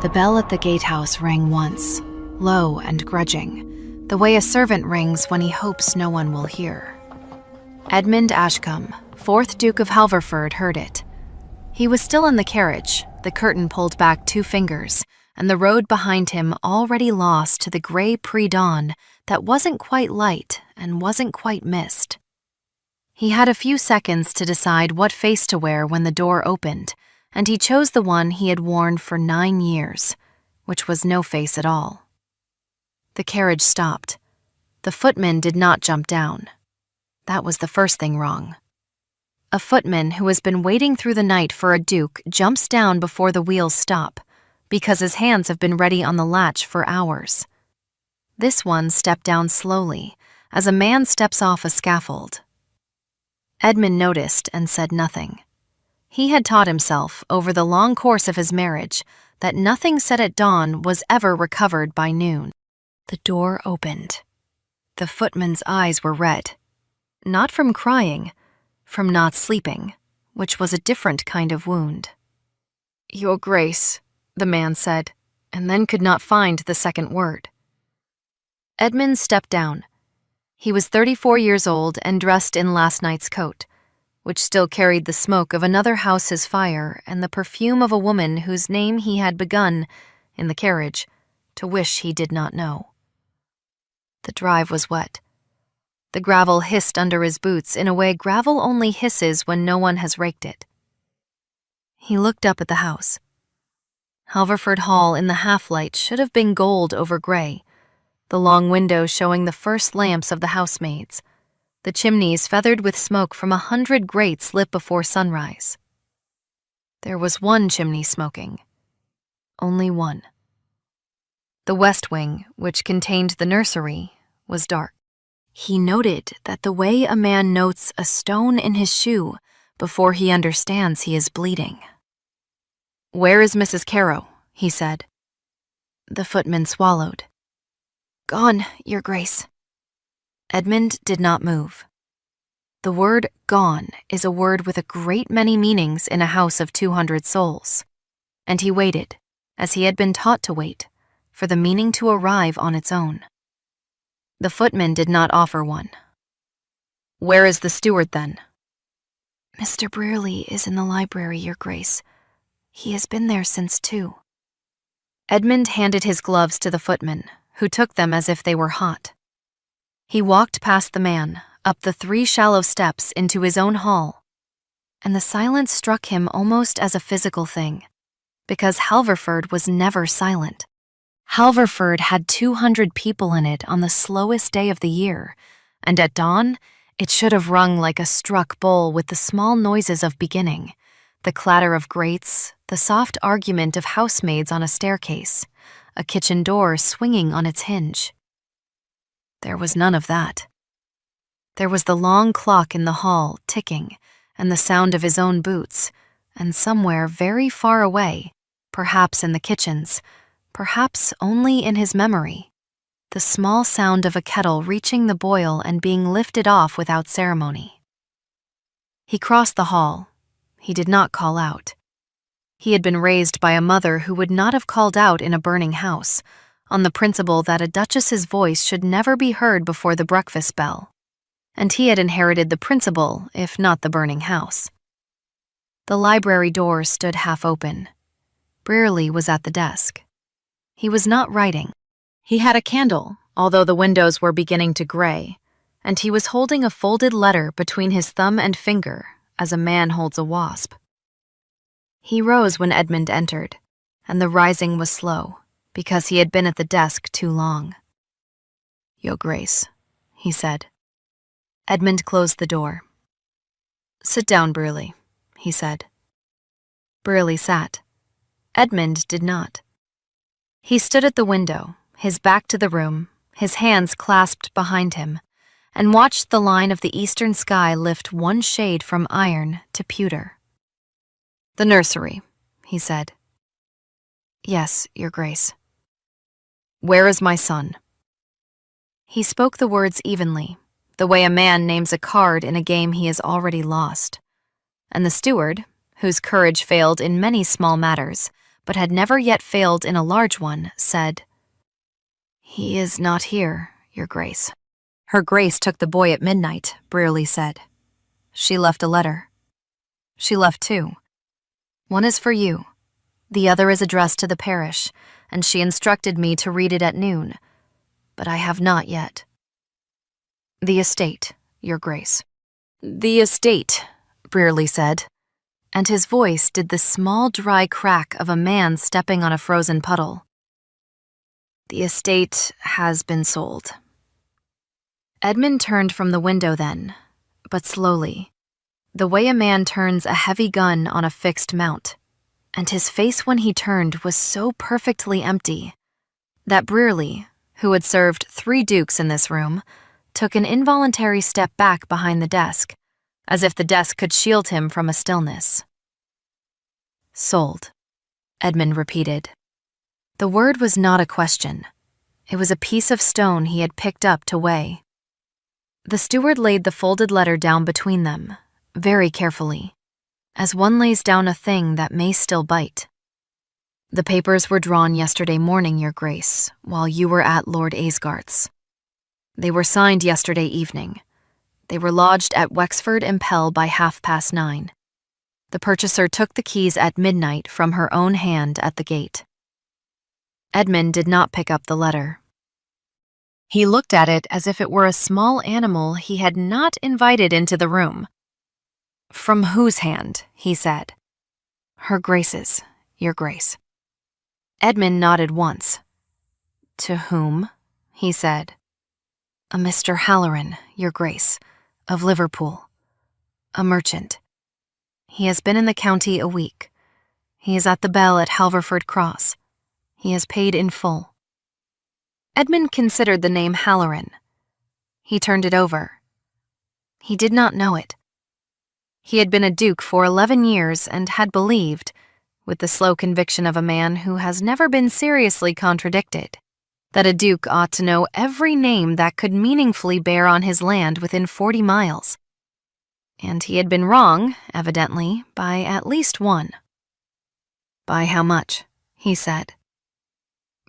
The bell at the gatehouse rang once, low and grudging, the way a servant rings when he hopes no one will hear. Edmund Ashcombe, 4th Duke of Halverford, heard it. He was still in the carriage, the curtain pulled back 2 fingers, and the road behind him already lost to the gray pre-dawn that wasn't quite light and wasn't quite mist. He had a few seconds to decide what face to wear when the door opened, and he chose the one he had worn for 9 years, which was no face at all. The carriage stopped. The footman did not jump down. That was the first thing wrong. A footman who has been waiting through the night for a duke jumps down before the wheels stop, because his hands have been ready on the latch for hours. This one stepped down slowly, as a man steps off a scaffold. Edmund noticed and said nothing. He had taught himself, over the long course of his marriage, that nothing said at dawn was ever recovered by noon. The door opened. The footman's eyes were red. Not from crying, from not sleeping, which was a different kind of wound. "Your Grace," the man said, and then could not find the second word. Edmund stepped down. He was 34 years old and dressed in last night's coat, which still carried the smoke of another house's fire and the perfume of a woman whose name he had begun, in the carriage, to wish he did not know. The drive was wet. The gravel hissed under his boots in a way gravel only hisses when no one has raked it. He looked up at the house. Halverford Hall in the half-light should have been gold over gray, the long windows showing the first lamps of the housemaids, the chimneys feathered with smoke from 100 grates lit before sunrise. There was one chimney smoking. Only one. The west wing, which contained the nursery, was dark. He noted that the way a man notes a stone in his shoe before he understands he is bleeding. "Where is Mrs. Carow?" he said. The footman swallowed. "Gone, Your Grace." Edmund did not move. The word "gone" is a word with a great many meanings in a house of 200 souls, and he waited, as he had been taught to wait, for the meaning to arrive on its own. The footman did not offer one. "Where is the steward, then?" "Mr. Brearley is in the library, Your Grace. He has been there since 2. Edmund handed his gloves to the footman, who took them as if they were hot. He walked past the man, up the 3 shallow steps into his own hall, and the silence struck him almost as a physical thing, because Halverford was never silent. Halverford had 200 people in it on the slowest day of the year, and at dawn, it should have rung like a struck bowl with the small noises of beginning, the clatter of grates, the soft argument of housemaids on a staircase, a kitchen door swinging on its hinge. There was none of that. There was the long clock in the hall ticking, and the sound of his own boots, and somewhere very far away, perhaps in the kitchens, perhaps only in his memory, the small sound of a kettle reaching the boil and being lifted off without ceremony. He crossed the hall. He did not call out. He had been raised by a mother who would not have called out in a burning house, on the principle that a duchess's voice should never be heard before the breakfast bell, and he had inherited the principle, if not the burning house. The library door stood half open. Brearley was at the desk. He was not writing. He had a candle, although the windows were beginning to gray, and he was holding a folded letter between his thumb and finger, as a man holds a wasp. He rose when Edmund entered, and the rising was slow, because he had been at the desk too long. "Your Grace," he said. Edmund closed the door. "Sit down, Brearley," he said. Brearley sat. Edmund did not. He stood at the window, his back to the room, his hands clasped behind him, and watched the line of the eastern sky lift one shade from iron to pewter. "The nursery," he said. "Yes, Your Grace." "Where is my son?" He spoke the words evenly, the way a man names a card in a game he has already lost. And the steward, whose courage failed in many small matters, but had never yet failed in a large one, said, "He is not here, Your Grace." "Her Grace took the boy at midnight," Brearley said. "She left a letter." "She left two. One is for you. The other is addressed to the parish, and she instructed me to read it at noon, but I have not yet." "The estate, Your Grace." "The estate," Brearley said, and his voice did the small dry crack of a man stepping on a frozen puddle. "The estate has been sold." Edmund turned from the window then, but slowly, the way a man turns a heavy gun on a fixed mount, and his face when he turned was so perfectly empty that Brearley, who had served 3 dukes in this room, took an involuntary step back behind the desk, as if the desk could shield him from a stillness. "Sold," Edmund repeated. The word was not a question. It was a piece of stone he had picked up to weigh. The steward laid the folded letter down between them, very carefully, as one lays down a thing that may still bite. "The papers were drawn yesterday morning, Your Grace, while you were at Lord Aysgarth's. They were signed yesterday evening. They were lodged at Wexford Impel by 9:30. The purchaser took the keys at midnight from her own hand at the gate." Edmund did not pick up the letter. He looked at it as if it were a small animal he had not invited into the room. "From whose hand?" he said. "Her Grace's, Your Grace." Edmund nodded once. "To whom?" he said. "A Mr. Halloran, Your Grace, of Liverpool. A merchant. He has been in the county a week. He is at the bell at Halverford Cross. He has paid in full." Edmund considered the name Halloran. He turned it over. He did not know it. He had been a duke for 11 years and had believed, with the slow conviction of a man who has never been seriously contradicted, that a duke ought to know every name that could meaningfully bear on his land within 40 miles. And he had been wrong, evidently, by at least one. "By how much?" he said.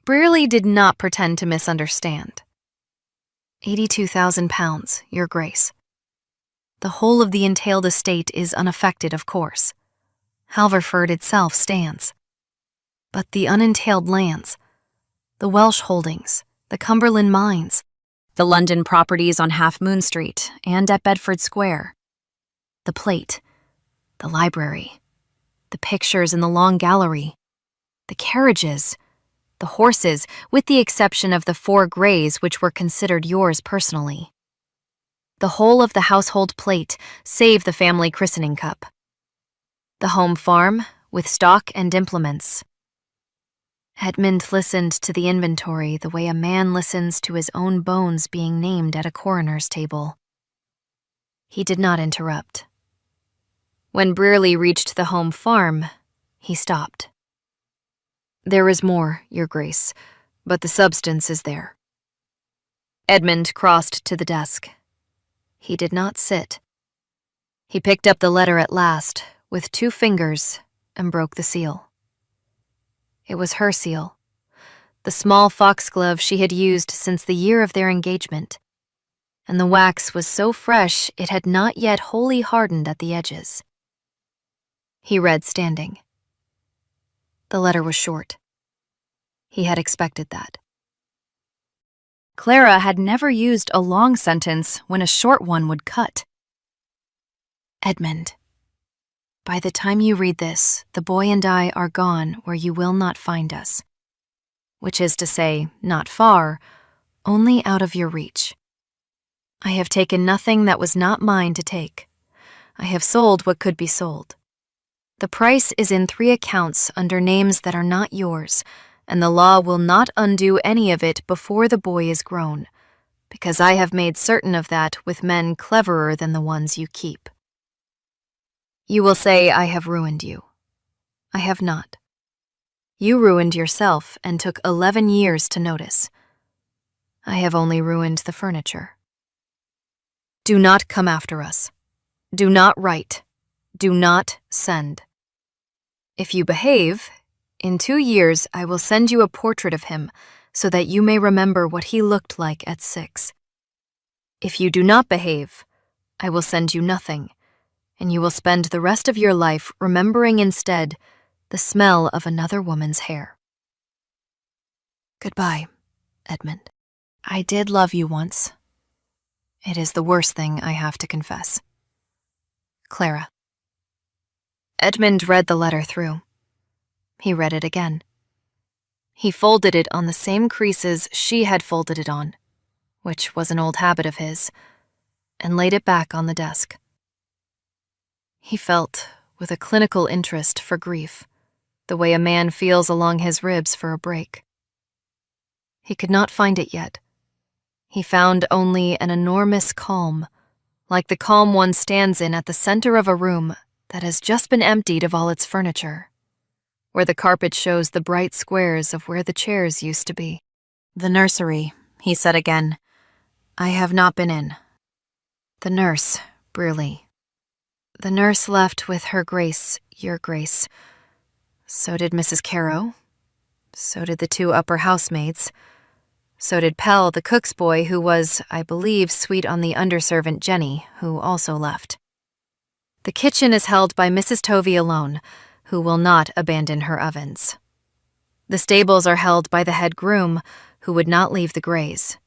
Brearley did not pretend to misunderstand. £82,000, Your Grace. The whole of the entailed estate is unaffected, of course. Halverford itself stands. But the unentailed lands, the Welsh holdings, the Cumberland mines, the London properties on Half Moon Street and at Bedford Square, the plate, the library, the pictures in the Long Gallery, the carriages, the horses, with the exception of the 4 greys which were considered yours personally. The whole of the household plate, save the family christening cup. The home farm, with stock and implements. Edmund listened to the inventory the way a man listens to his own bones being named at a coroner's table. He did not interrupt. When Brearley reached the home farm, he stopped. "There is more, Your Grace, but the substance is there." Edmund crossed to the desk. He did not sit. He picked up the letter at last, with 2 fingers, and broke the seal. It was her seal, the small foxglove she had used since the year of their engagement, and the wax was so fresh it had not yet wholly hardened at the edges. He read standing. The letter was short. He had expected that. Clara had never used a long sentence when a short one would cut. "Edmund, by the time you read this, the boy and I are gone where you will not find us. Which is to say, not far, only out of your reach. I have taken nothing that was not mine to take. I have sold what could be sold. The price is in 3 accounts under names that are not yours, and the law will not undo any of it before the boy is grown, because I have made certain of that with men cleverer than the ones you keep. You will say I have ruined you. I have not. You ruined yourself and took 11 years to notice. I have only ruined the furniture. Do not come after us. Do not write. Do not send. If you behave, In 2 years, I will send you a portrait of him so that you may remember what he looked like at 6. If you do not behave, I will send you nothing, and you will spend the rest of your life remembering instead the smell of another woman's hair. Goodbye, Edmund. I did love you once. It is the worst thing I have to confess. Clara. Edmund read the letter through. He read it again. He folded it on the same creases she had folded it on, which was an old habit of his, and laid it back on the desk. He felt, with a clinical interest for grief, the way a man feels along his ribs for a break. He could not find it yet. He found only an enormous calm, like the calm one stands in at the center of a room that has just been emptied of all its furniture, where the carpet shows the bright squares of where the chairs used to be. The nursery, he said again. I have not been in. The nurse, Brearley. The nurse left with her grace, your grace. So did Mrs. Carrow. So did the 2 upper housemaids. So did Pell, the cook's boy, who was, I believe, sweet on the underservant Jenny, who also left. The kitchen is held by Mrs. Tovey alone, who will not abandon her ovens. The stables are held by the head groom, who would not leave the greys.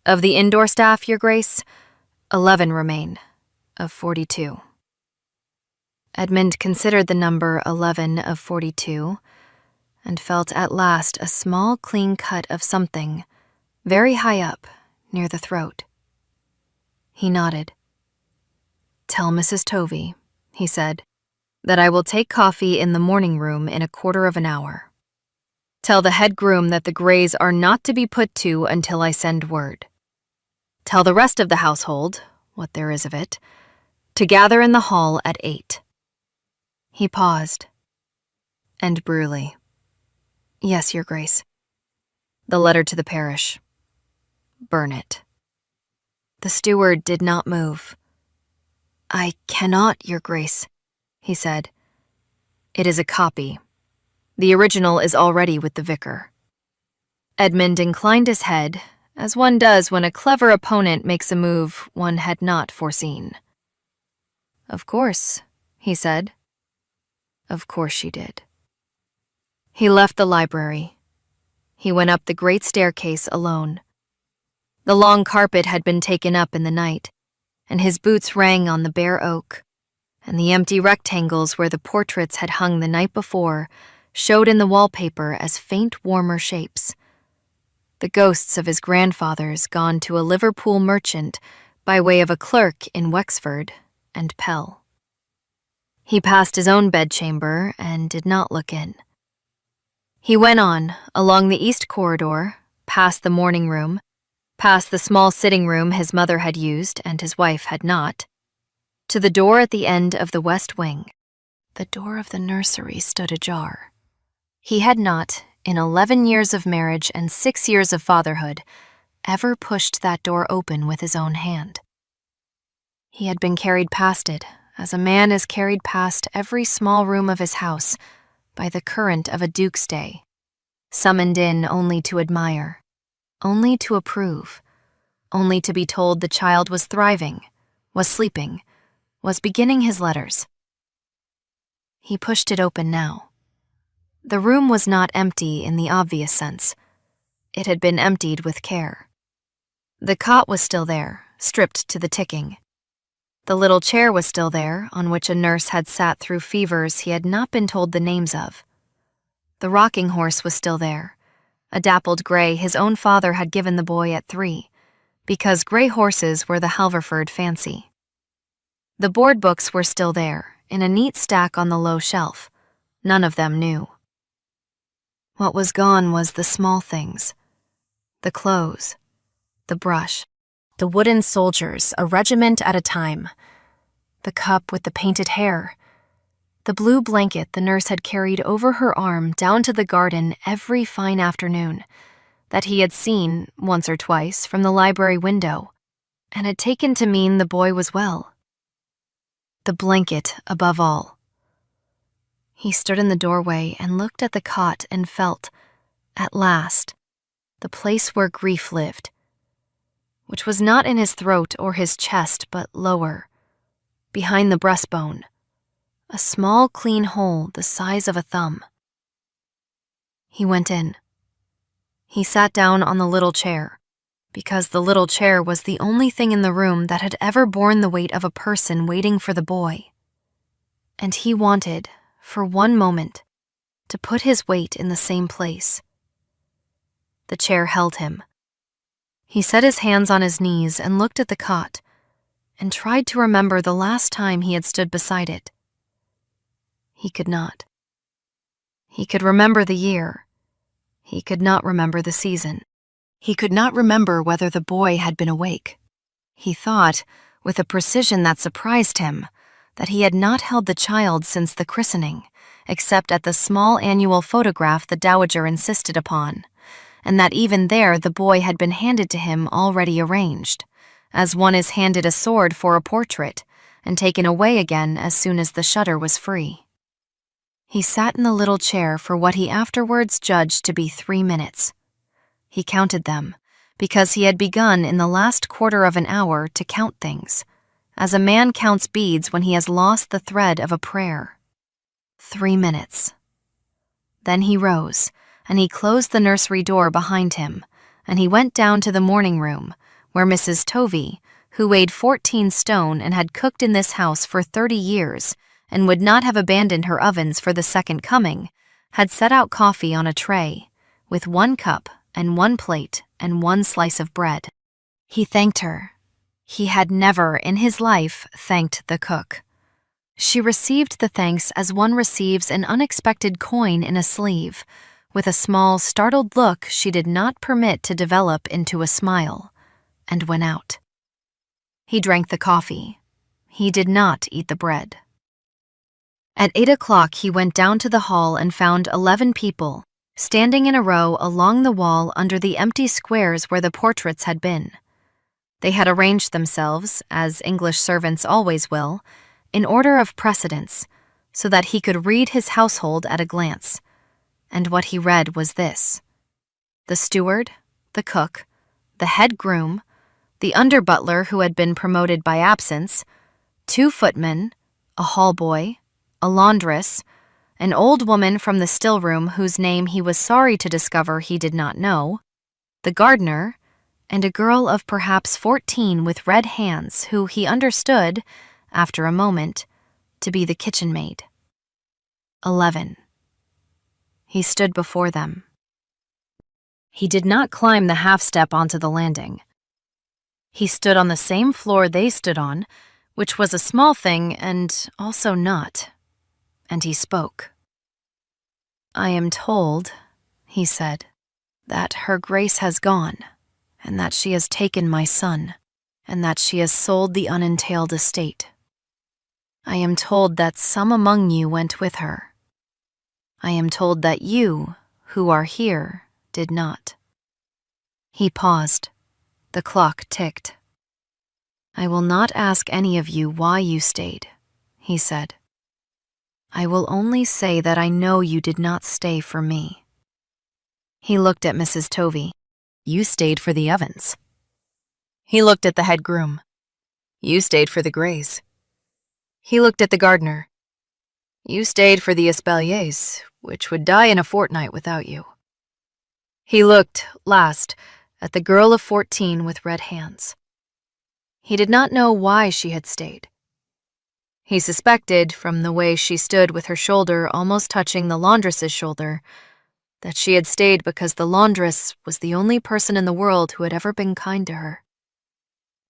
Of the indoor staff, your grace, 11 remain, of 42. Edmund considered the number 11 of 42, and felt at last a small clean cut of something, very high up, near the throat. He nodded. Tell Mrs. Tovey, he said, that I will take coffee in the morning room in a quarter of an hour. Tell the head groom that the greys are not to be put to until I send word. Tell the rest of the household, what there is of it, to gather in the hall at 8. He paused. And Brearley. Yes, your grace. The letter to the parish. Burn it. The steward did not move. I cannot, your grace, he said. It is a copy. The original is already with the vicar. Edmund inclined his head, as one does when a clever opponent makes a move one had not foreseen. Of course, he said. Of course she did. He left the library. He went up the great staircase alone. The long carpet had been taken up in the night, and his boots rang on the bare oak, and the empty rectangles where the portraits had hung the night before showed in the wallpaper as faint, warmer shapes. The ghosts of his grandfathers gone to a Liverpool merchant by way of a clerk in Wexford and Pell. He passed his own bedchamber and did not look in. He went on, along the east corridor, past the morning room, past the small sitting room his mother had used and his wife had not, to the door at the end of the west wing. The door of the nursery stood ajar. He had not, in 11 years of marriage and 6 years of fatherhood, ever pushed that door open with his own hand. He had been carried past it, as a man is carried past every small room of his house by the current of a duke's day, summoned in only to admire, only to approve, only to be told the child was thriving, was sleeping, was beginning his letters. He pushed it open now. The room was not empty in the obvious sense. It had been emptied with care. The cot was still there, stripped to the ticking. The little chair was still there, on which a nurse had sat through fevers he had not been told the names of. The rocking horse was still there, a dappled gray his own father had given the boy at 3, because gray horses were the Halverford fancy. The board books were still there, in a neat stack on the low shelf, none of them new. What was gone was the small things, the clothes, the brush, the wooden soldiers, a regiment at a time, the cup with the painted hair, the blue blanket the nurse had carried over her arm down to the garden every fine afternoon, that he had seen, once or twice, from the library window, and had taken to mean the boy was well. The blanket above all. He stood in the doorway and looked at the cot and felt, at last, the place where grief lived, which was not in his throat or his chest, but lower, behind the breastbone, a small clean hole the size of a thumb. He went in. He sat down on the little chair, because the little chair was the only thing in the room that had ever borne the weight of a person waiting for the boy. And he wanted, for one moment, to put his weight in the same place. The chair held him. He set his hands on his knees and looked at the cot, and tried to remember the last time he had stood beside it. He could not. He could remember the year. He could not remember the season. He could not remember whether the boy had been awake. He thought, with a precision that surprised him, that he had not held the child since the christening, except at the small annual photograph the dowager insisted upon, and that even there the boy had been handed to him already arranged, as one is handed a sword for a portrait, and taken away again as soon as the shutter was free. He sat in the little chair for what he afterwards judged to be 3 minutes. He counted them, because he had begun in the last quarter of an hour to count things, as a man counts beads when he has lost the thread of a prayer. 3 minutes. Then he rose, and he closed the nursery door behind him, and he went down to the morning room, where Mrs. Tovey, who weighed 14 stone and had cooked in this house for 30 years, and would not have abandoned her ovens for the second coming, had set out coffee on a tray, with 1 cup and 1 plate and 1 slice of bread. He thanked her. He had never in his life thanked the cook. She received the thanks as one receives an unexpected coin in a sleeve, with a small, startled look she did not permit to develop into a smile, and went out. He drank the coffee. He did not eat the bread. At 8 o'clock he went down to the hall and found 11 people, standing in a row along the wall under the empty squares where the portraits had been. They had arranged themselves, as English servants always will, in order of precedence, so that he could read his household at a glance. And what he read was this: the steward, the cook, the head groom, the under-butler who had been promoted by absence, 2 footmen, a hall boy, a laundress, an old woman from the still-room whose name he was sorry to discover he did not know, the gardener, and a girl of perhaps 14 with red hands who he understood, after a moment, to be the kitchen maid. 11. He stood before them. He did not climb the half-step onto the landing. He stood on the same floor they stood on, which was a small thing and also not. And he spoke. "I am told," he said, "that her grace has gone, and that she has taken my son, and that she has sold the unentailed estate. I am told that some among you went with her. I am told that you, who are here, did not." He paused. The clock ticked. "I will not ask any of you why you stayed," he said. "I will only say that I know you did not stay for me." He looked at Mrs. Tovey. "You stayed for the ovens." He looked at the head groom. "You stayed for the greys." He looked at the gardener. "You stayed for the espaliers, which would die in a fortnight without you." He looked, last, at the girl of 14 with red hands. He did not know why she had stayed. He suspected, from the way she stood with her shoulder almost touching the laundress's shoulder, that she had stayed because the laundress was the only person in the world who had ever been kind to her.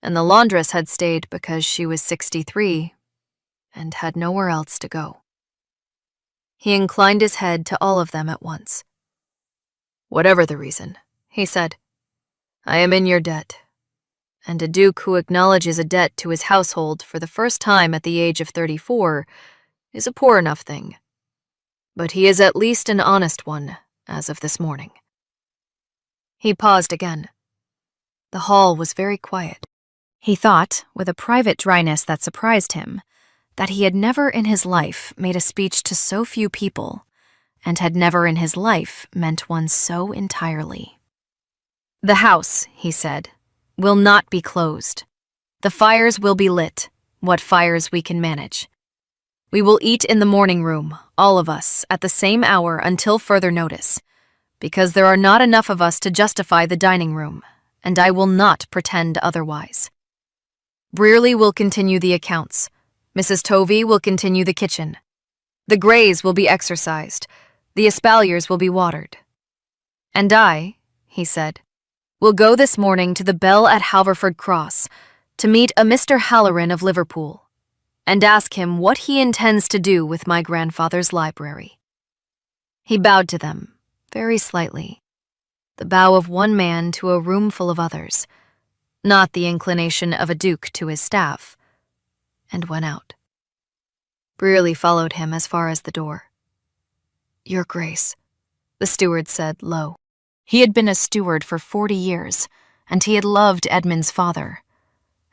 And the laundress had stayed because she was 63 and had nowhere else to go. He inclined his head to all of them at once. "Whatever the reason," he said, "I am in your debt. And a duke who acknowledges a debt to his household for the first time at the age of 34 is a poor enough thing. But he is at least an honest one, as of this morning." He paused again. The hall was very quiet. He thought, with a private dryness that surprised him, that he had never in his life made a speech to so few people, and had never in his life meant one so entirely. "The house," he said, "will not be closed. The fires will be lit, what fires we can manage. We will eat in the morning room, all of us, at the same hour until further notice, because there are not enough of us to justify the dining room, and I will not pretend otherwise. Brearley will continue the accounts. Mrs. Tovey will continue the kitchen. The Greys will be exercised. The espaliers will be watered. And I," he said, "will go this morning to the Bell at Halverford Cross to meet a Mr. Halloran of Liverpool, and ask him what he intends to do with my grandfather's library." He bowed to them, very slightly, the bow of one man to a room full of others, not the inclination of a duke to his staff, and went out. Brearley followed him as far as the door. "Your Grace," the steward said low. He had been a steward for 40 years, and he had loved Edmund's father,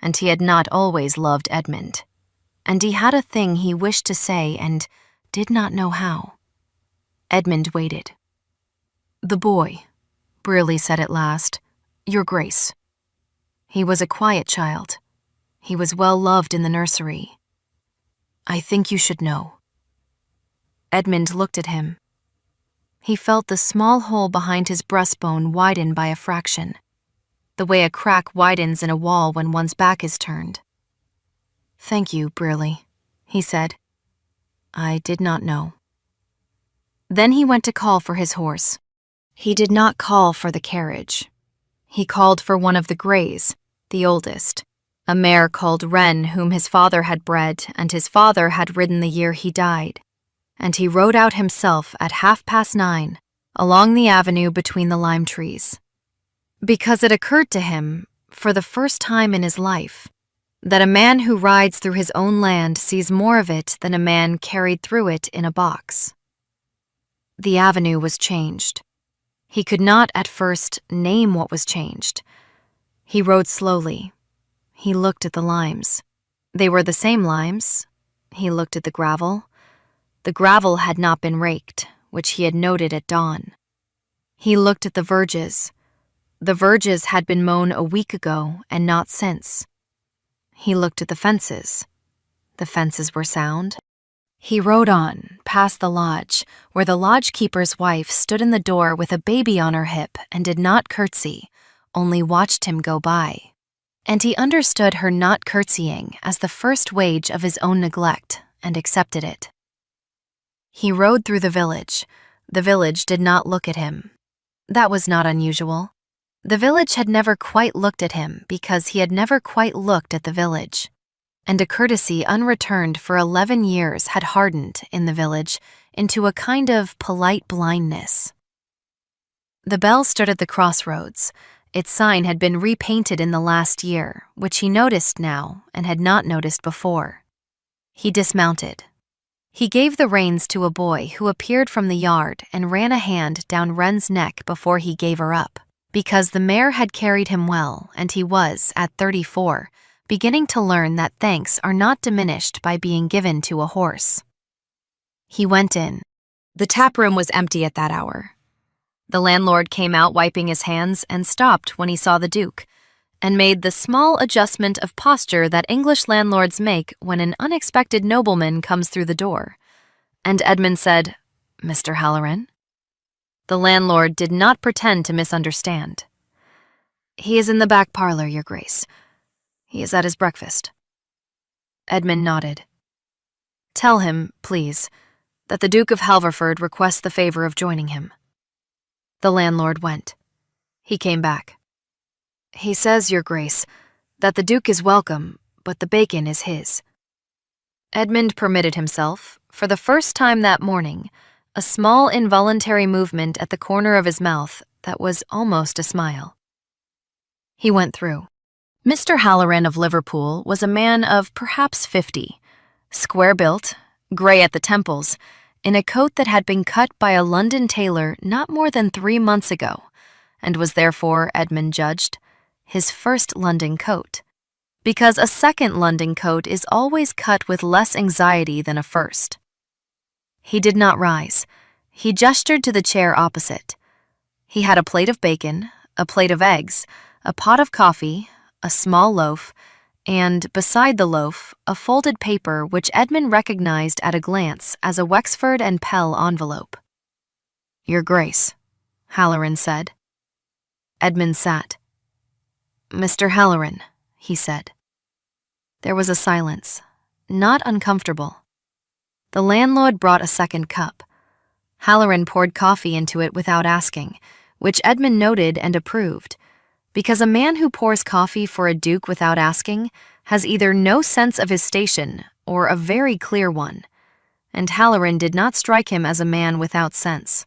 and he had not always loved Edmund, and he had a thing he wished to say and did not know how. Edmund waited. "The boy," Brearley said at last, "Your Grace. He was a quiet child. He was well loved in the nursery. I think you should know." Edmund looked at him. He felt the small hole behind his breastbone widen by a fraction, the way a crack widens in a wall when one's back is turned. "Thank you, Brearley," he said. "I did not know." Then he went to call for his horse. He did not call for the carriage. He called for one of the Greys, the oldest, a mare called Wren whom his father had bred and his father had ridden the year he died, and he rode out himself at 9:30 along the avenue between the lime trees, because it occurred to him, for the first time in his life, that a man who rides through his own land sees more of it than a man carried through it in a box. The avenue was changed. He could not at first name what was changed. He rode slowly. He looked at the limes. They were the same limes. He looked at the gravel. The gravel had not been raked, which he had noted at dawn. He looked at the verges. The verges had been mown a week ago and not since. He looked at the fences. The fences were sound. He rode on, past the lodge, where the lodge-keeper's wife stood in the door with a baby on her hip and did not curtsy, only watched him go by. And he understood her not curtsying as the first wage of his own neglect and accepted it. He rode through the village. The village did not look at him. That was not unusual. The village had never quite looked at him because he had never quite looked at the village. And a courtesy unreturned for 11 years had hardened, in the village, into a kind of polite blindness. The Bell stood at the crossroads. Its sign had been repainted in the last year, which he noticed now and had not noticed before. He dismounted. He gave the reins to a boy who appeared from the yard and ran a hand down Wren's neck before he gave her up, because the mare had carried him well, and he was, at 34, beginning to learn that thanks are not diminished by being given to a horse. He went in. The taproom was empty at that hour. The landlord came out wiping his hands and stopped when he saw the Duke, and made the small adjustment of posture that English landlords make when an unexpected nobleman comes through the door. And Edmund said, "Mr. Halloran?" The landlord did not pretend to misunderstand. "He is in the back parlor, Your Grace. He is at his breakfast." Edmund nodded. "Tell him, please, that the Duke of Halverford requests the favor of joining him." The landlord went. He came back. "He says, Your Grace, that the Duke is welcome, but the bacon is his." Edmund permitted himself, for the first time that morning, a small involuntary movement at the corner of his mouth that was almost a smile. He went through. Mr. Halloran of Liverpool was a man of perhaps 50, square-built, grey at the temples, in a coat that had been cut by a London tailor not more than 3 months ago, and was therefore, Edmund judged, his first London coat. because a second London coat is always cut with less anxiety than a first. He did not rise. He gestured to the chair opposite. He had a plate of bacon, a plate of eggs, a pot of coffee, a small loaf, and, beside the loaf, a folded paper which Edmund recognized at a glance as a Wexford and Pell envelope. "Your Grace," Halloran said. Edmund sat. "Mr. Halloran," he said. There was a silence, not uncomfortable. The landlord brought a second cup. Halloran poured coffee into it without asking, which Edmund noted and approved, because a man who pours coffee for a duke without asking has either no sense of his station or a very clear one, and Halloran did not strike him as a man without sense.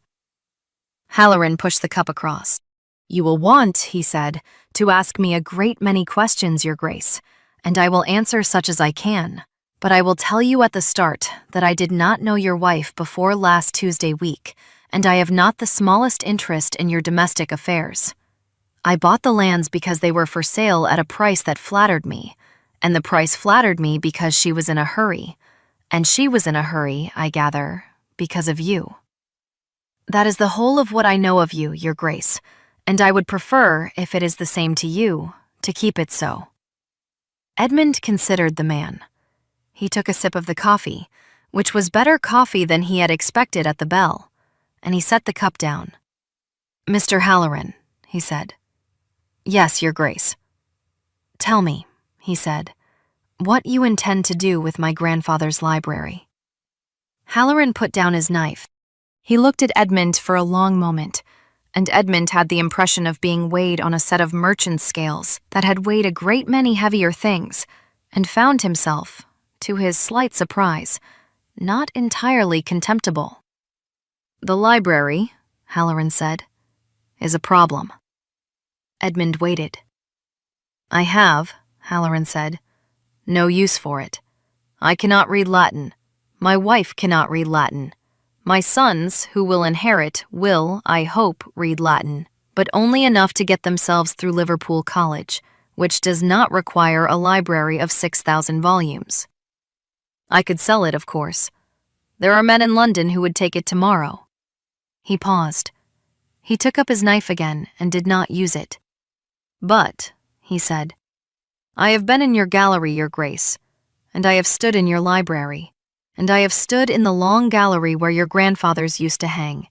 Halloran pushed the cup across. "You will want," he said, "to ask me a great many questions, Your Grace, and I will answer such as I can. But I will tell you at the start that I did not know your wife before last Tuesday week, and I have not the smallest interest in your domestic affairs. I bought the lands because they were for sale at a price that flattered me, and the price flattered me because she was in a hurry, and she was in a hurry, I gather, because of you. That is the whole of what I know of you, Your Grace, and I would prefer, if it is the same to you, to keep it so." Edmund considered the man. He took a sip of the coffee, which was better coffee than he had expected at the Bell, and he set the cup down. "Mr. Halloran," he said. "Yes, Your Grace." "Tell me," he said, "what you intend to do with my grandfather's library." Halloran put down his knife. He looked at Edmund for a long moment, and Edmund had the impression of being weighed on a set of merchant's scales that had weighed a great many heavier things, and found himself, to his slight surprise, not entirely contemptible. "The library," Halloran said, "is a problem." Edmund waited. "I have," Halloran said, "no use for it. I cannot read Latin. My wife cannot read Latin. My sons, who will inherit, will, I hope, read Latin, but only enough to get themselves through Liverpool College, which does not require a library of 6,000 volumes. I could sell it, of course. There are men in London who would take it tomorrow." He paused. He took up his knife again and did not use it. "But," he said, "I have been in your gallery, Your Grace, and I have stood in your library, and I have stood in the long gallery where your grandfathers used to hang,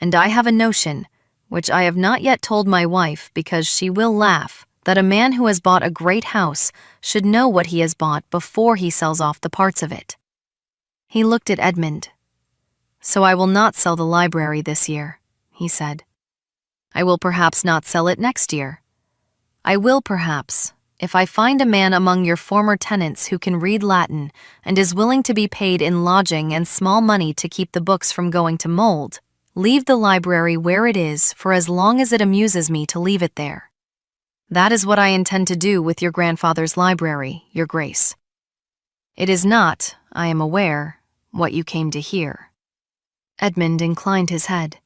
and I have a notion, which I have not yet told my wife because she will laugh, that a man who has bought a great house should know what he has bought before he sells off the parts of it." He looked at Edmund. "So I will not sell the library this year," he said. "I will perhaps not sell it next year. I will perhaps, if I find a man among your former tenants who can read Latin and is willing to be paid in lodging and small money to keep the books from going to mold, leave the library where it is for as long as it amuses me to leave it there. That is what I intend to do with your grandfather's library, Your Grace. It is not, I am aware, what you came to hear." Edmund inclined his head.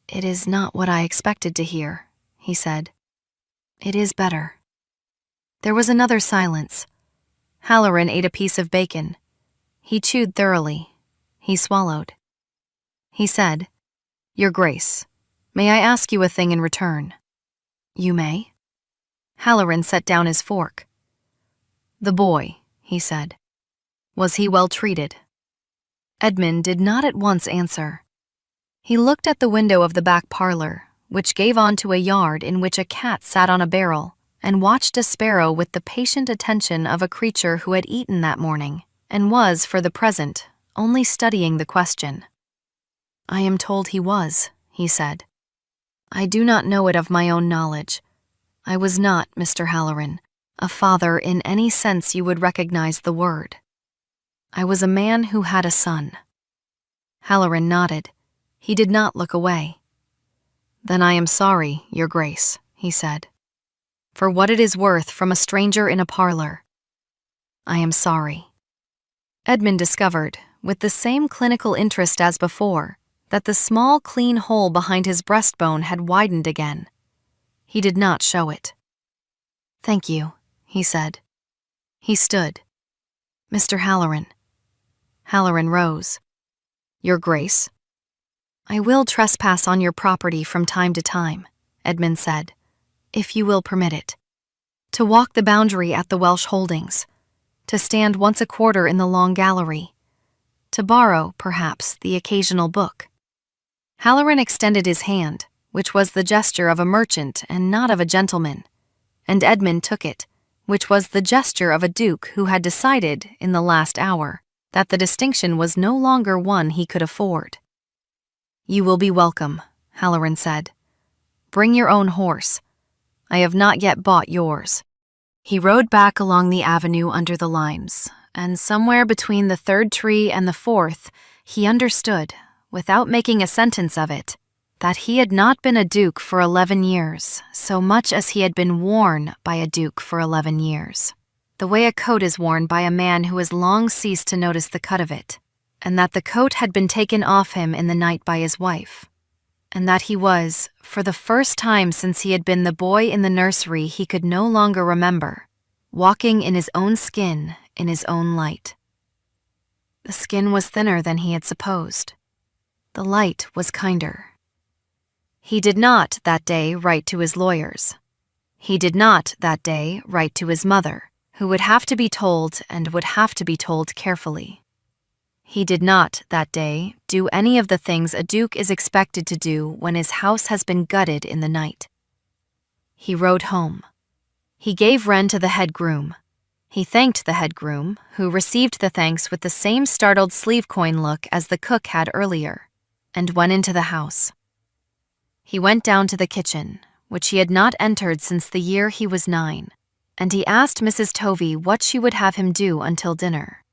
"It is not what I expected to hear," he said. "It is better." There was another silence. Halloran ate a piece of bacon. He chewed thoroughly. He swallowed. He said, "Your Grace, may I ask you a thing in return?" "You may." Halloran set down his fork. "The boy," he said. "Was he well treated?" Edmund did not at once answer. He looked at the window of the back parlor, which gave onto a yard in which a cat sat on a barrel, and watched a sparrow with the patient attention of a creature who had eaten that morning, and was, for the present, only studying the question. "I am told he was," he said. "I do not know it of my own knowledge. I was not, Mr. Halloran, a father in any sense you would recognize the word. I was a man who had a son." Halloran nodded. He did not look away. "Then I am sorry, Your Grace," he said. "For what it is worth from a stranger in a parlor. I am sorry." Edmund discovered, with the same clinical interest as before, that the small, clean hole behind his breastbone had widened again. He did not show it. "Thank you," he said. He stood. "Mr. Halloran." Halloran rose. "Your Grace?" "I will trespass on your property from time to time," Edmund said, "if you will permit it. To walk the boundary at the Welsh holdings, to stand once a quarter in the long gallery, to borrow, perhaps, the occasional book." Halloran extended his hand, which was the gesture of a merchant and not of a gentleman, and Edmund took it, which was the gesture of a duke who had decided, in the last hour, that the distinction was no longer one he could afford. "You will be welcome," Halloran said. "Bring your own horse. I have not yet bought yours." He rode back along the avenue under the limes, and somewhere between the third tree and the fourth, he understood, without making a sentence of it, that he had not been a duke for 11 years, so much as he had been worn by a duke for 11 years, the way a coat is worn by a man who has long ceased to notice the cut of it, and that the coat had been taken off him in the night by his wife, and that he was, for the first time since he had been the boy in the nursery he could no longer remember, walking in his own skin, in his own light. The skin was thinner than he had supposed. The light was kinder. He did not, that day, write to his lawyers. He did not, that day, write to his mother, who would have to be told and would have to be told carefully. He did not, that day, do any of the things a duke is expected to do when his house has been gutted in the night. He rode home. He gave wren to the head groom. He thanked the head groom, who received the thanks with the same startled sleeve-coin look as the cook had earlier, and went into the house. He went down to the kitchen, which he had not entered since the year he was 9, and he asked Mrs. Tovey what she would have him do until dinner.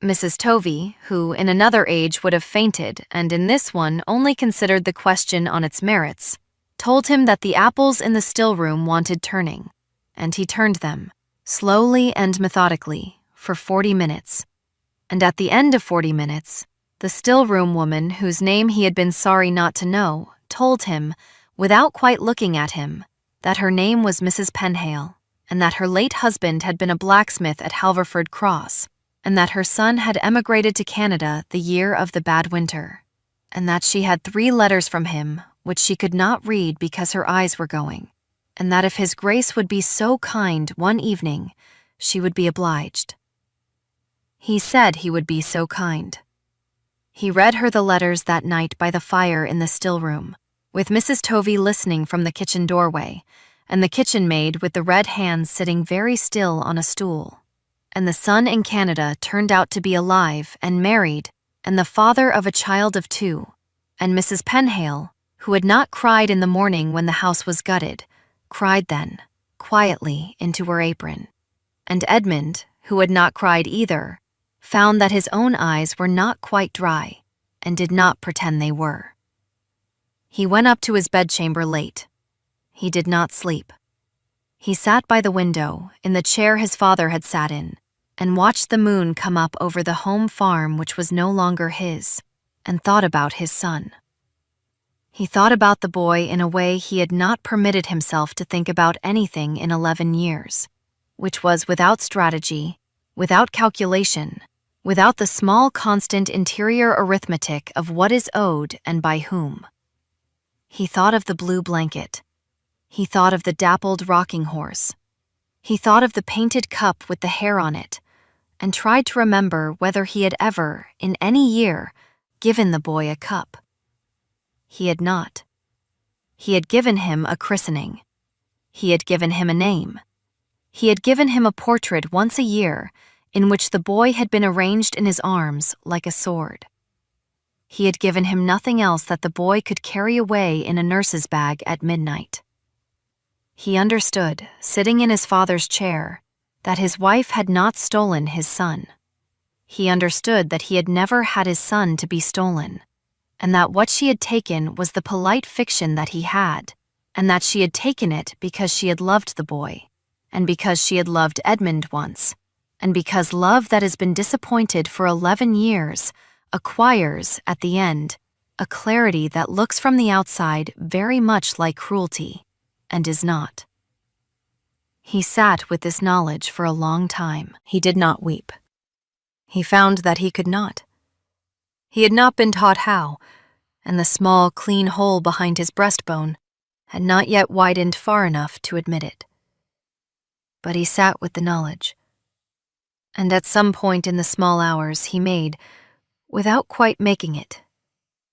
Mrs. Tovey, who in another age would have fainted and in this one only considered the question on its merits, told him that the apples in the still-room wanted turning, and he turned them, slowly and methodically, for 40 minutes, and at the end of 40 minutes, the still-room woman whose name he had been sorry not to know told him, without quite looking at him, that her name was Mrs. Penhale, and that her late husband had been a blacksmith at Halverford Cross, and that her son had emigrated to Canada the year of the bad winter, and that she had 3 letters from him which she could not read because her eyes were going, and that if his Grace would be so kind one evening, she would be obliged. He said he would be so kind. He read her the letters that night by the fire in the still-room, with Mrs. Tovey listening from the kitchen doorway, and the kitchen maid with the red hands sitting very still on a stool. And the son in Canada turned out to be alive and married, and the father of a child of 2, and Mrs. Penhale, who had not cried in the morning when the house was gutted, cried then, quietly, into her apron. And Edmund, who had not cried either, found that his own eyes were not quite dry, and did not pretend they were. He went up to his bedchamber late. He did not sleep. He sat by the window, in the chair his father had sat in, and watched the moon come up over the home farm which was no longer his, and thought about his son. He thought about the boy in a way he had not permitted himself to think about anything in 11 years, which was without strategy, without calculation, without the small constant interior arithmetic of what is owed and by whom. He thought of the blue blanket. He thought of the dappled rocking horse. He thought of the painted cup with the hair on it, and tried to remember whether he had ever, in any year, given the boy a cup. He had not. He had given him a christening. He had given him a name. He had given him a portrait once a year, in which the boy had been arranged in his arms like a sword. He had given him nothing else that the boy could carry away in a nurse's bag at midnight. He understood, sitting in his father's chair, that his wife had not stolen his son. He understood that he had never had his son to be stolen, and that what she had taken was the polite fiction that he had, and that she had taken it because she had loved the boy, and because she had loved Edmund once, and because love that has been disappointed for 11 years acquires, at the end, a clarity that looks from the outside very much like cruelty, and is not. He sat with this knowledge for a long time. He did not weep. He found that he could not. He had not been taught how, and the small, clean hole behind his breastbone had not yet widened far enough to admit it. But he sat with the knowledge. And at some point in the small hours he made, without quite making it,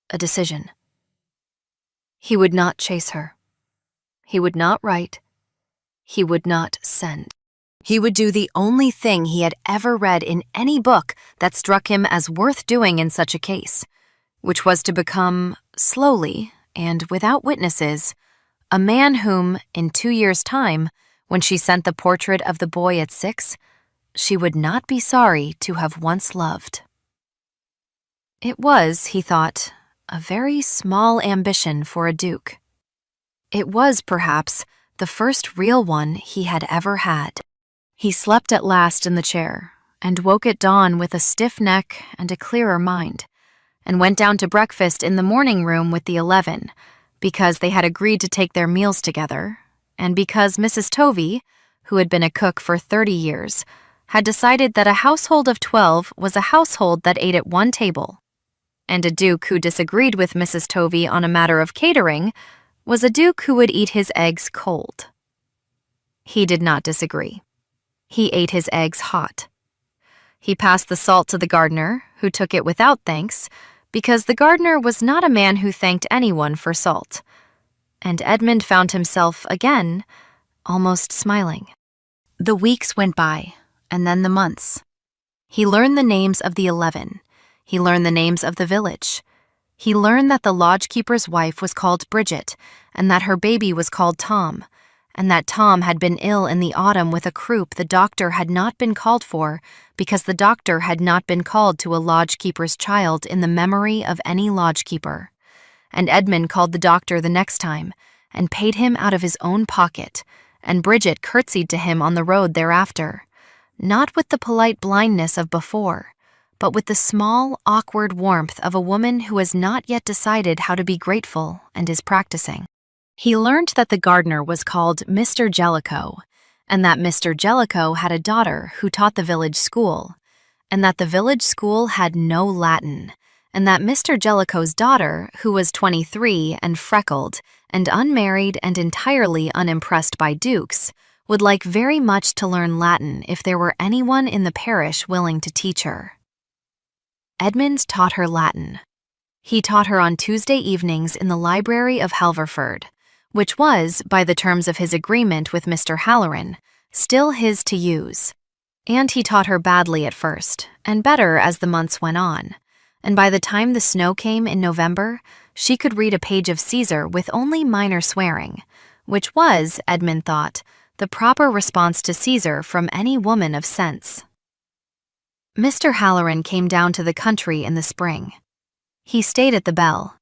a decision. He would not chase her. He would not write. He would not send. He would do the only thing he had ever read in any book that struck him as worth doing in such a case, which was to become, slowly and without witnesses, a man whom, in 2 years' time, when she sent the portrait of the boy at 6, she would not be sorry to have once loved. It was, he thought, a very small ambition for a duke. It was, perhaps, the first real one he had ever had. He slept at last in the chair, and woke at dawn with a stiff neck and a clearer mind, and went down to breakfast in the morning room with the 11, because they had agreed to take their meals together, and because Mrs. Tovey, who had been a cook for 30 years, had decided that a household of 12 was a household that ate at one table, and a duke who disagreed with Mrs. Tovey on a matter of catering was a duke who would eat his eggs cold. He did not disagree. He ate his eggs hot. He passed the salt to the gardener, who took it without thanks, because the gardener was not a man who thanked anyone for salt. And Edmund found himself, again, almost smiling. The weeks went by, and then the months. He learned the names of the 11. He learned the names of the village. He learned that the lodgekeeper's wife was called Bridget, and that her baby was called Tom, and that Tom had been ill in the autumn with a croup the doctor had not been called for because the doctor had not been called to a lodgekeeper's child in the memory of any lodgekeeper. And Edmund called the doctor the next time and paid him out of his own pocket, and Bridget curtsied to him on the road thereafter, not with the polite blindness of before, but with the small, awkward warmth of a woman who has not yet decided how to be grateful and is practicing. He learned that the gardener was called Mr. Jellicoe, and that Mr. Jellicoe had a daughter who taught the village school, and that the village school had no Latin, and that Mr. Jellicoe's daughter, who was 23 and freckled and unmarried and entirely unimpressed by dukes, would like very much to learn Latin if there were anyone in the parish willing to teach her. Edmund taught her Latin. He taught her on Tuesday evenings in the library of Halverford, which was, by the terms of his agreement with Mr. Halloran, still his to use. And he taught her badly at first, and better as the months went on, and by the time the snow came in November, she could read a page of Caesar with only minor swearing, which was, Edmund thought, the proper response to Caesar from any woman of sense. Mr. Halloran came down to the country in the spring. He stayed at the Bell.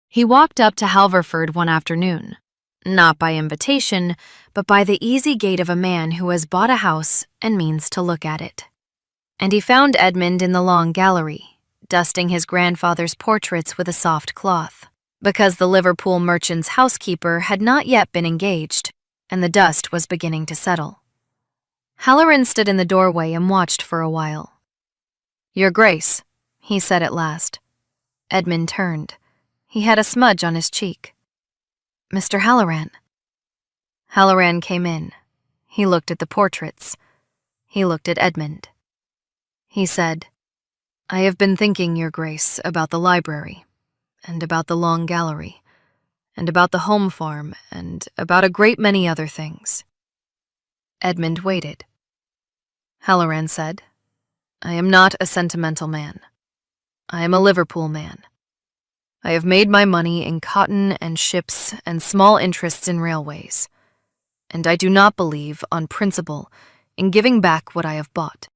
He walked up to Halverford one afternoon, not by invitation, but by the easy gait of a man who has bought a house and means to look at it. And he found Edmund in the long gallery, dusting his grandfather's portraits with a soft cloth, because the Liverpool merchant's housekeeper had not yet been engaged, and the dust was beginning to settle. Halloran stood in the doorway and watched for a while. "Your Grace," he said at last. Edmund turned. He had a smudge on his cheek. "Mr. Halloran." Halloran came in. He looked at the portraits. He looked at Edmund. He said, "I have been thinking, Your Grace, about the library, and about the long gallery, and about the home farm, and about a great many other things." Edmund waited. Halloran said, "I am not a sentimental man. I am a Liverpool man. I have made my money in cotton and ships and small interests in railways, and I do not believe, on principle, in giving back what I have bought.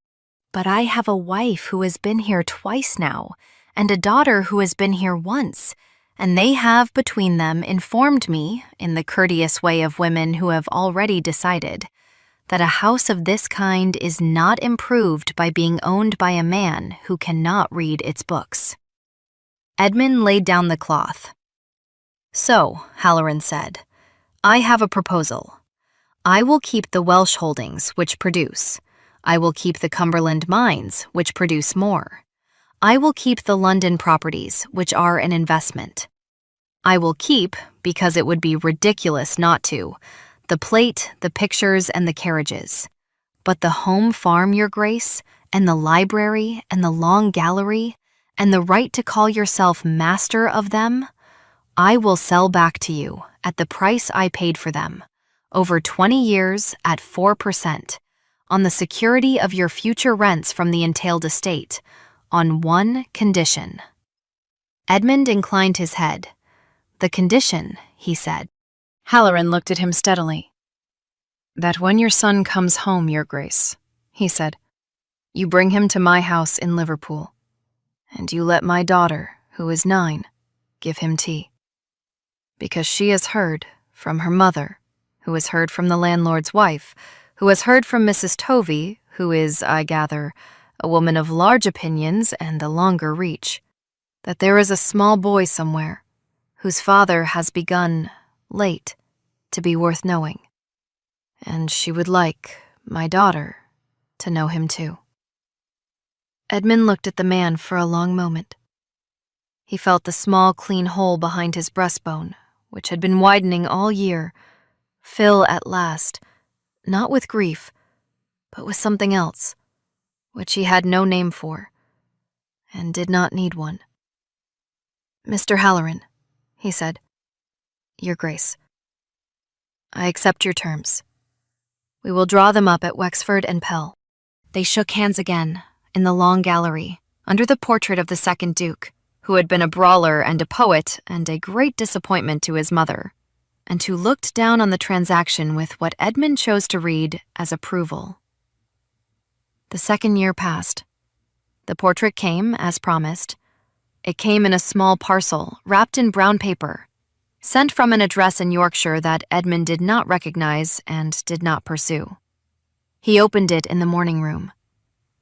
But I have a wife who has been here twice now, and a daughter who has been here once, and they have between them informed me, in the courteous way of women who have already decided, that a house of this kind is not improved by being owned by a man who cannot read its books." Edmund laid down the cloth. "So," Halloran said, "I have a proposal. I will keep the Welsh holdings, which produce. I will keep the Cumberland mines, which produce more. I will keep the London properties, which are an investment. I will keep, because it would be ridiculous not to, the plate, the pictures, and the carriages. But the home farm, Your Grace, and the library, and the long gallery, and the right to call yourself master of them, I will sell back to you at the price I paid for them, over 20 years at 4%, on the security of your future rents from the entailed estate, on one condition. Edmund inclined his head. The condition, he said. Halloran looked at him steadily. That when your son comes home, Your Grace, he said, you bring him to my house in Liverpool, and you let my daughter, who is 9, give him tea. Because she has heard from her mother, who has heard from the landlord's wife, who has heard from Mrs. Tovey, who is, I gather, a woman of large opinions and a longer reach, that there is a small boy somewhere, whose father has begun, late, to be worth knowing. And she would like, my daughter, to know him too. Edmund looked at the man for a long moment. He felt the small, clean hole behind his breastbone, which had been widening all year, fill at last, not with grief, but with something else, which he had no name for, and did not need one. Mr. Halloran, he said, Your Grace, I accept your terms. We will draw them up at Wexford and Pell. They shook hands again, in the long gallery, under the portrait of the second Duke, who had been a brawler and a poet and a great disappointment to his mother, and who looked down on the transaction with what Edmund chose to read as approval. The second year passed. The portrait came, as promised. It came in a small parcel, wrapped in brown paper, sent from an address in Yorkshire that Edmund did not recognize and did not pursue. He opened it in the morning room.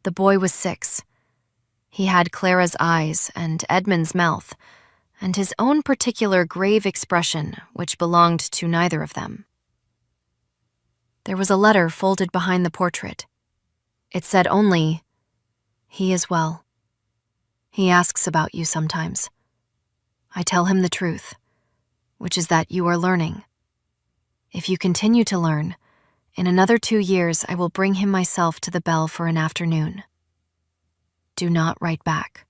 The boy was 6. He had Clara's eyes and Edmund's mouth, and his own particular grave expression, which belonged to neither of them. There was a letter folded behind the portrait. It said only, "He is well. He asks about you sometimes. I tell him the truth, which is that you are learning. If you continue to learn, in another 2 years I will bring him myself to the Bell for an afternoon. Do not write back.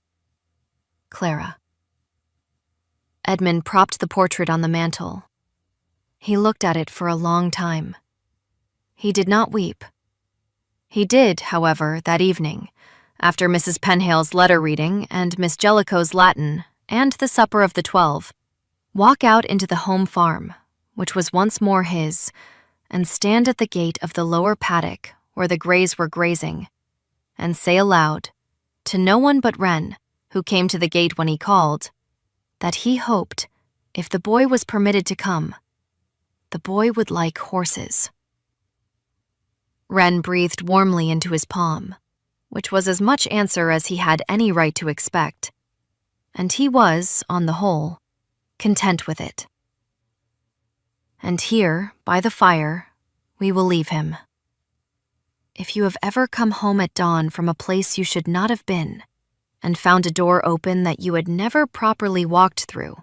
Clara." Edmund propped the portrait on the mantel. He looked at it for a long time. He did not weep. He did, however, that evening, after Mrs. Penhale's letter reading and Miss Jellicoe's Latin and the supper of the 12, walk out into the home farm, which was once more his, and stand at the gate of the lower paddock where the greys were grazing, and say aloud, to no one but Wren, who came to the gate when he called, that he hoped, if the boy was permitted to come, the boy would like horses. Wren breathed warmly into his palm, which was as much answer as he had any right to expect, and he was, on the whole, content with it. And here, by the fire, we will leave him. If you have ever come home at dawn from a place you should not have been, and found a door open that you had never properly walked through,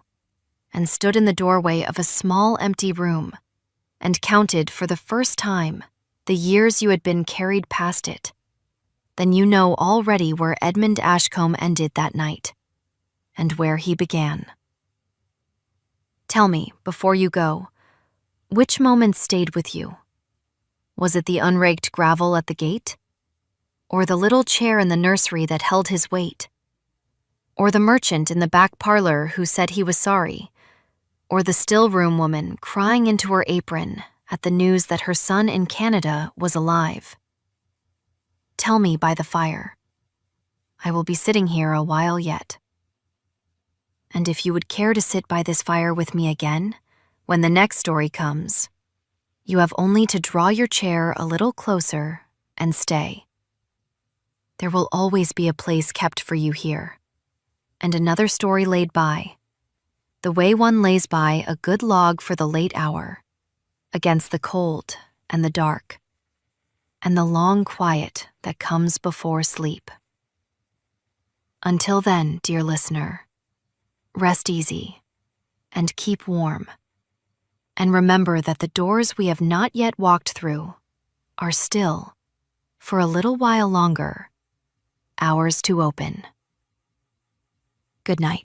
and stood in the doorway of a small empty room, and counted for the first time the years you had been carried past it, then you know already where Edmund Ashcombe ended that night, and where he began. Tell me, before you go, which moment stayed with you? Was it the unraked gravel at the gate? Or the little chair in the nursery that held his weight? Or the merchant in the back parlor who said he was sorry? Or the still-room woman crying into her apron at the news that her son in Canada was alive? Tell me by the fire. I will be sitting here a while yet. And if you would care to sit by this fire with me again, when the next story comes, you have only to draw your chair a little closer and stay. There will always be a place kept for you here, and another story laid by, the way one lays by a good log for the late hour, against the cold and the dark, and the long quiet that comes before sleep. Until then, dear listener, rest easy and keep warm. And remember that the doors we have not yet walked through are still, for a little while longer, ours to open. Good night.